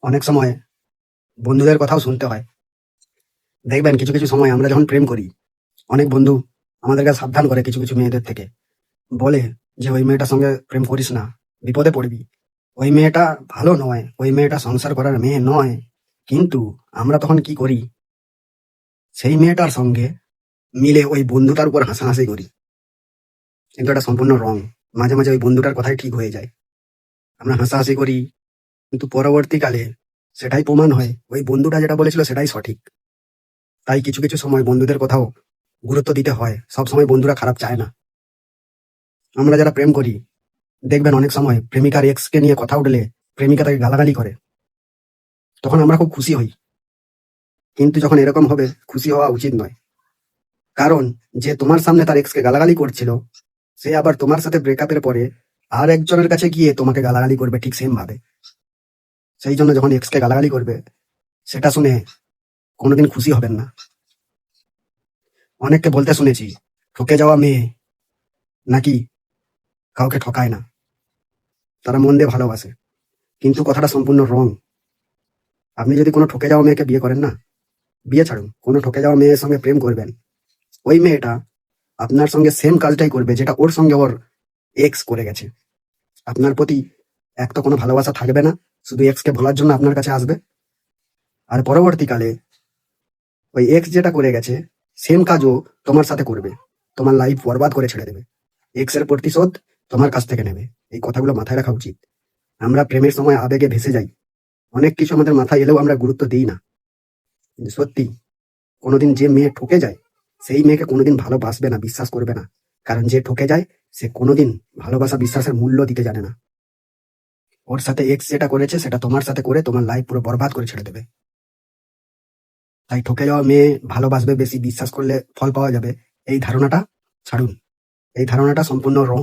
অনেক সময় বন্ধুদের কথাও শুনতে হয়। দেখবেন কিছু কিছু সময় আমরা যখন প্রেম করি, অনেক বন্ধু আমাদেরকে সাবধান করে কিছু কিছু মেয়েদের থেকে। বলে যে ওই মেয়েটার সঙ্গে প্রেম করিস না, বিপদে পড়বি। ওই মেয়েটা ভালো নয়, ওই মেয়েটা সংসার করার মেয়ে নয়। কিন্তু আমরা তখন কি করি? সেই মেয়েটার সঙ্গে মিলে ওই বন্ধুটার উপর হাসাহাসি করি। কিন্তু এটা সম্পূর্ণ রং। মাঝে মাঝে ওই বন্ধুটার কথাই ঠিক হয়ে যায়। আমরা হাসাহাসি করি, কিন্তু পরবর্তীকালে সেটাই প্রমাণ হয় ওই বন্ধুটা যেটা বলেছিল সেটাই সঠিক। তাই কিছু কিছু সময় বন্ধুদের কথাও গুরুত্ব দিতে হয়। সব সময় বন্ধুরা খারাপ চায় না। আমরা যারা প্রেম করি, দেখবেন অনেক সময় প্রেমিকার এক্স কে নিয়ে কথা উঠলে প্রেমিকা তাকে গালাগালি করে। তখন আমরা খুব খুশি হই। কিন্তু যখন এরকম হবে, খুশি হওয়া উচিত নয়। কারণ যে তোমার সামনে তার এক্স কে গালাগালি করছিল, সে আবার তোমার সাথে ব্রেকআপের পরে আর একজনের কাছে গিয়ে তোমাকে গালাগালি করবে ঠিক সেম ভাবে। সেই জন্য যখন এক্স কে গালাগালি করবে, সেটা শুনে কোনোদিন খুশি হবেন না। অনেককে বলতে শুনেছি, ঠকে যাওয়া মেয়ে নাকি কাউকে ঠকায় না, তারা মন দিয়ে ভালোবাসে। কিন্তু কথাটা সম্পূর্ণ রং। আপনি যদি কোনো ঠকে যাওয়া মেয়েকে বিয়ে করেন না, বিয়ে ছাড়ুন, কোনো ঠকে যাওয়া মেয়ের সঙ্গে প্রেম করবেন, ওই মেয়েটা আপনার সঙ্গে সেম কাজটাই করবে যেটা ওর সঙ্গে ওর এক্স করে গেছে। আপনার প্রতি এক তো কোনো ভালোবাসা থাকবে না, শুধু এক্স কে ভোলার জন্য আপনার কাছে আসবে। আর পরবর্তীকালে ওই এক্স যেটা করে গেছে সেম কাজও তোমার সাথে করবে, তোমার লাইফ বরবাদ করে ছেড়ে দেবে। এক্স এর প্রতিশোধ তোমার কাছ থেকে নেবে। এই কথাগুলো মাথায় রাখা উচিত। আমরা প্রেমের সময় আবেগে ভেসে যাই, অনেক কিছু আমাদের মাথায় এলেও আমরা গুরুত্ব দিই না। কিন্তু সত্যি, কোনোদিন যে মেয়ে ঠকে যায়, সেই মেয়েকে কোনোদিন ভালোবাসবে না, বিশ্বাস করবে না। কারণ যে ঠকে যায়, সে কোনোদিন ভালোবাসা বিশ্বাসের মূল্য দিতে জানে না। ওর সাথে এক্স যেটা করেছে সেটা তোমার সাথে করে তোমার লাইফ পুরো বরবাদ করে ছেড়ে দেবে। তাই ঠকে যাওয়া মেয়ে ভালোবাসবে বেশি, বিশ্বাস করলে ফল পাওয়া যাবে, এই ধারণাটা ছাড়ুন। এই ধারণাটা সম্পূর্ণ রং।